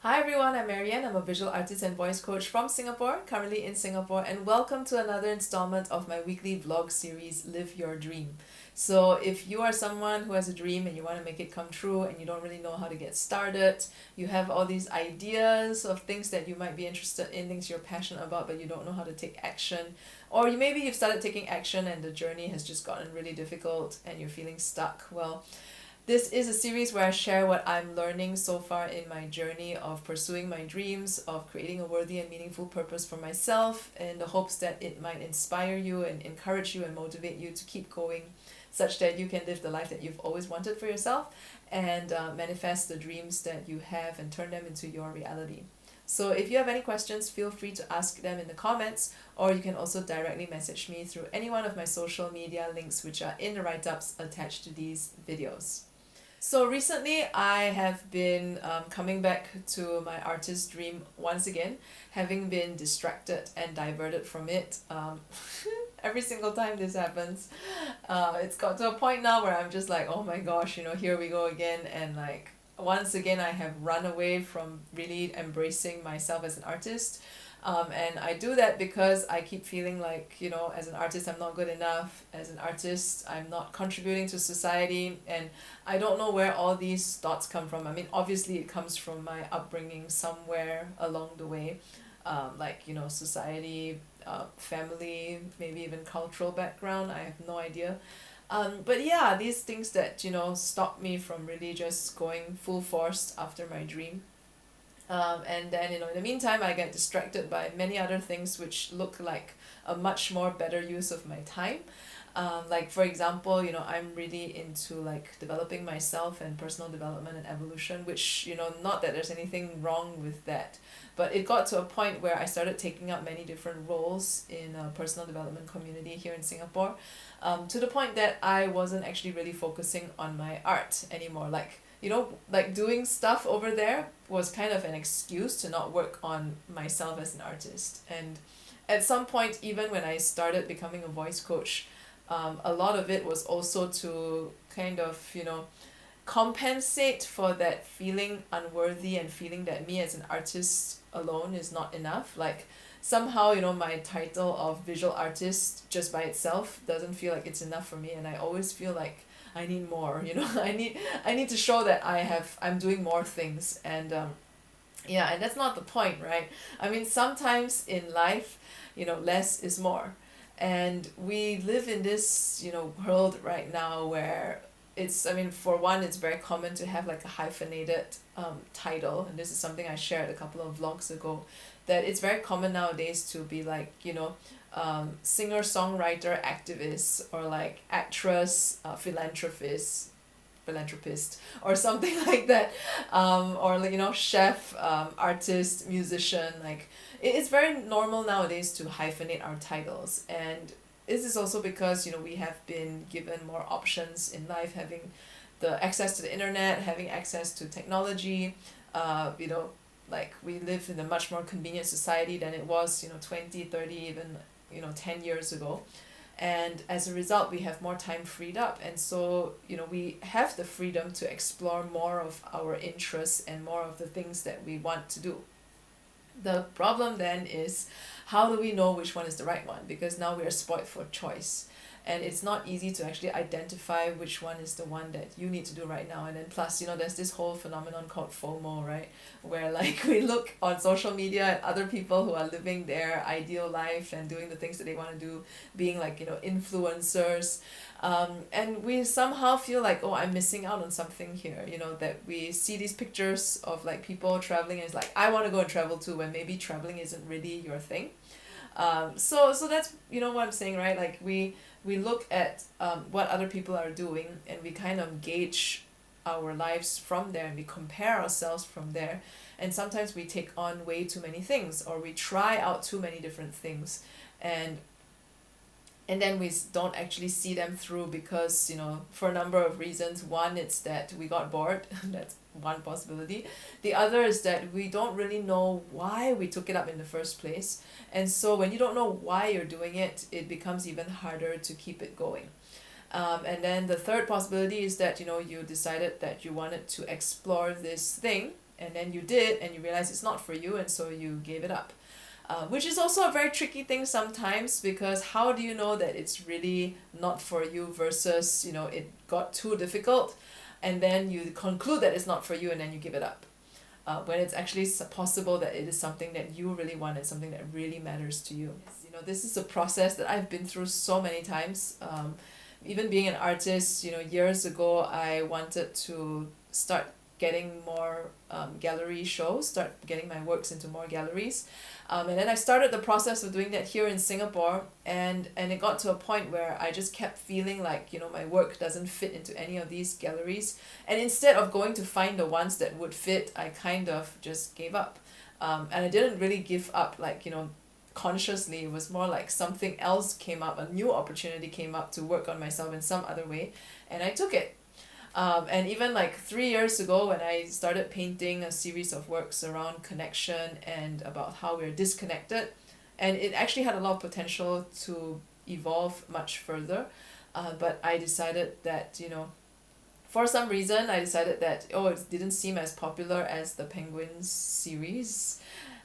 Hi everyone, I'm MaryAnn. I'm a visual artist and voice coach from Singapore, currently in Singapore, and welcome to another installment of my weekly vlog series, Live Your Dream. So if you are someone who has a dream and you want to make it come true and you don't really know how to get started, you have all these ideas of things that you might be interested in, things you're passionate about, but you don't know how to take action, or maybe you've started taking action and the journey has just gotten really difficult and you're feeling stuck, well, this is a series where I share what I'm learning so far in my journey of pursuing my dreams, of creating a worthy and meaningful purpose for myself, in the hopes that it might inspire you and encourage you and motivate you to keep going, such that you can live the life that you've always wanted for yourself and manifest the dreams that you have and turn them into your reality. So if you have any questions, feel free to ask them in the comments, or you can also directly message me through any one of my social media links, which are in the write-ups attached to these videos. So recently I have been coming back to my artist dream once again, having been distracted and diverted from it. Every single time this happens, it's got to a point now where I'm just like, oh my gosh, here we go again. And like, once again, I have run away from really embracing myself as an artist. And I do that because I keep feeling like, as an artist, I'm not good enough. As an artist, I'm not contributing to society. And I don't know where all these thoughts come from. I mean, obviously, it comes from my upbringing somewhere along the way. Society, family, maybe even cultural background. I have no idea. But yeah, these things that, stop me from really just going full force after my dream. And then, in the meantime, I get distracted by many other things which look like a much more better use of my time. Like, for example, I'm really into like developing myself and personal development and evolution, which, not that there's anything wrong with that. But it got to a point where I started taking up many different roles in a personal development community here in Singapore, to the point that I wasn't actually really focusing on my art anymore. Like doing stuff over there was kind of an excuse to not work on myself as an artist. And at some point, even when I started becoming a voice coach, a lot of it was also to kind of, compensate for that feeling unworthy and feeling that me as an artist alone is not enough. Like somehow, my title of visual artist just by itself doesn't feel like it's enough for me, and I always feel like I need more, I need to show that I'm doing more things. And yeah, and that's not the point, right? I mean, sometimes in life, less is more. And we live in this, world right now where I mean, for one, it's very common to have like a hyphenated title. And this is something I shared a couple of vlogs ago, that it's very common nowadays to be like, singer, songwriter, activist, or like actress, philanthropist, or something like that, or like, chef, artist, musician. Like it's very normal nowadays to hyphenate our titles. And this is also because we have been given more options in life, having the access to the internet, having access to technology. Like we live in a much more convenient society than it was 20, 30, even 10 years ago. And as a result, we have more time freed up, and so we have the freedom to explore more of our interests and more of the things that we want to do. The problem then is, how do we know which one is the right one? Because now we are spoiled for choice. And it's not easy to actually identify which one is the one that you need to do right now. And then plus, there's this whole phenomenon called FOMO, right? Where like we look on social media at other people who are living their ideal life and doing the things that they want to do, being like, influencers. And we somehow feel like, oh, I'm missing out on something here, that we see these pictures of like people traveling and it's like, I want to go and travel too, when maybe traveling isn't really your thing. So that's what I'm saying, right? Like we look at what other people are doing, and we kind of gauge our lives from there, and we compare ourselves from there. And sometimes we take on way too many things, or we try out too many different things, and then we don't actually see them through because for a number of reasons. One, it's that we got bored. That's one possibility. The other is that we don't really know why we took it up in the first place, and so when you don't know why you're doing it, it becomes even harder to keep it going. And then the third possibility is that you decided that you wanted to explore this thing, and then you did and you realize it's not for you, and so you gave it up. Which is also a very tricky thing sometimes, because how do you know that it's really not for you versus, it got too difficult and then you conclude that it's not for you and then you give it up. When it's actually possible that it is something that you really want and something that really matters to you. This is a process that I've been through so many times. Even being an artist, years ago I wanted to start getting more gallery shows, start getting my works into more galleries. And then I started the process of doing that here in Singapore, and it got to a point where I just kept feeling like, my work doesn't fit into any of these galleries. And instead of going to find the ones that would fit, I kind of just gave up. And I didn't really give up like, consciously. It was more like something else came up, a new opportunity came up to work on myself in some other way, and I took it. And even like 3 years ago, when I started painting a series of works around connection and about how we're disconnected, and it actually had a lot of potential to evolve much further, but I decided that, for some reason I decided that, it didn't seem as popular as the Penguin series,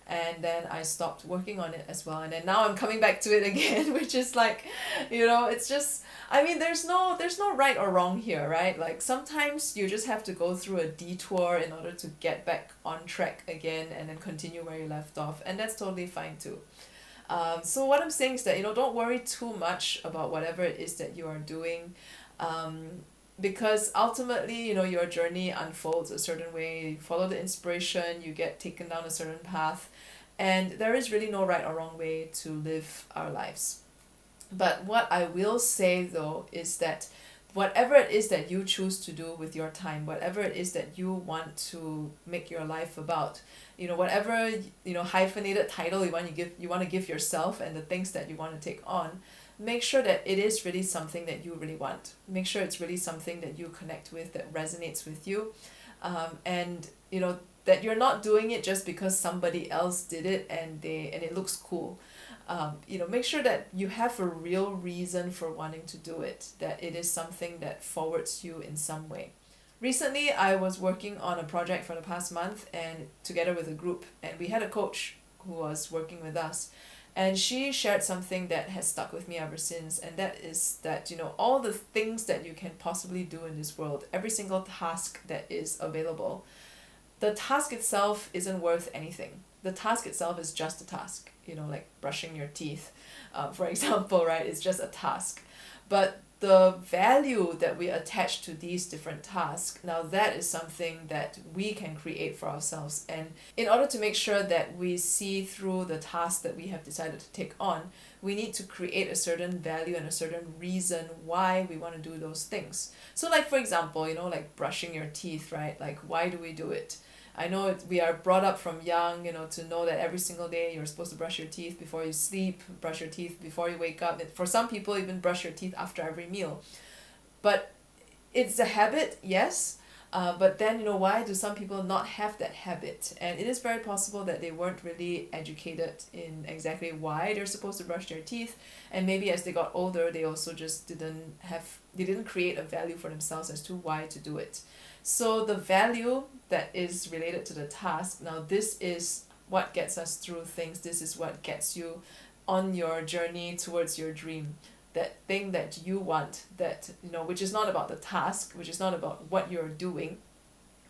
and then I stopped working on it as well, and then now I'm coming back to it again, which is like, it's just, there's no right or wrong here, right? Like sometimes you just have to go through a detour in order to get back on track again and then continue where you left off, and that's totally fine too. So what I'm saying is that, don't worry too much about whatever it is that you are doing, because ultimately, your journey unfolds a certain way. You follow the inspiration, you get taken down a certain path, and there is really no right or wrong way to live our lives. But what I will say though is that whatever it is that you choose to do with your time, whatever it is that you want to make your life about, whatever hyphenated title you want to give yourself and the things that you want to take on, make sure that it is really something that you really want. Make sure it's really something that you connect with, that resonates with you, and that you're not doing it just because somebody else did it and it looks cool. Make sure that you have a real reason for wanting to do it, that it is something that forwards you in some way. Recently, I was working on a project for the past month, and together with a group, and we had a coach who was working with us, and she shared something that has stuck with me ever since, and that is that, all the things that you can possibly do in this world, every single task that is available, the task itself isn't worth anything. The task itself is just a task, like brushing your teeth, for example, right? It's just a task. But the value that we attach to these different tasks, now that is something that we can create for ourselves. And in order to make sure that we see through the task that we have decided to take on, we need to create a certain value and a certain reason why we want to do those things. So like, for example, like brushing your teeth, right? Like, why do we do it? I know we are brought up from young, to know that every single day you're supposed to brush your teeth before you sleep, brush your teeth before you wake up. For some people, even brush your teeth after every meal. But it's a habit, yes. But then, why do some people not have that habit? And it is very possible that they weren't really educated in exactly why they're supposed to brush their teeth. And maybe as they got older, they also just didn't create a value for themselves as to why to do it. So the value that is related to the task, now this is what gets us through things. This is what gets you on your journey towards your dream. That thing that you want, that, which is not about the task, which is not about what you're doing,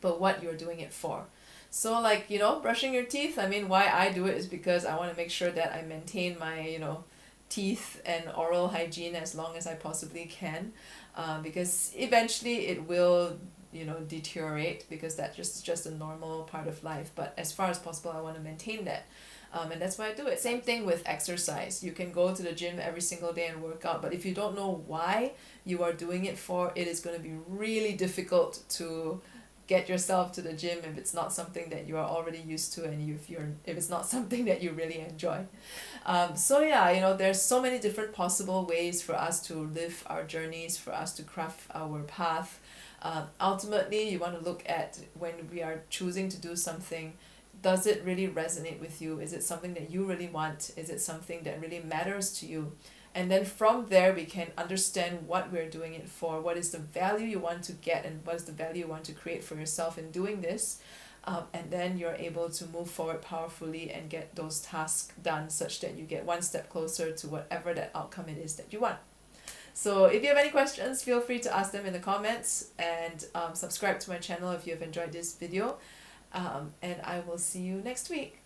but what you're doing it for. So like, brushing your teeth, why I do it is because I want to make sure that I maintain my, teeth and oral hygiene as long as I possibly can, because eventually it will deteriorate, because that's just a normal part of life. But as far as possible, I want to maintain that. And that's why I do it. Same thing with exercise. You can go to the gym every single day and work out, but if you don't know why you are doing it for, it is going to be really difficult to get yourself to the gym if it's not something that you are already used to, and if it's not something that you really enjoy. So yeah, there's so many different possible ways for us to live our journeys, for us to craft our path. Ultimately, you want to look at, when we are choosing to do something, does it really resonate with you? Is it something that you really want? Is it something that really matters to you? And then from there, we can understand what we're doing it for, what is the value you want to get, and what is the value you want to create for yourself in doing this. and then you're able to move forward powerfully and get those tasks done such that you get one step closer to whatever that outcome it is that you want. So if you have any questions, feel free to ask them in the comments, and subscribe to my channel if you have enjoyed this video. And I will see you next week.